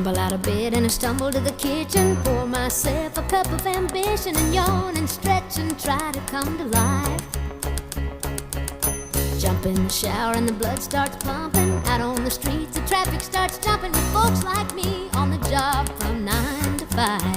Tumble out of bed and I stumble to the kitchen, pour myself a cup of ambition and yawn and stretch and try to come to life. Jump in the shower and the blood starts pumping. Out on the streets the traffic starts jumping with folks like me on the job from 9 to 5.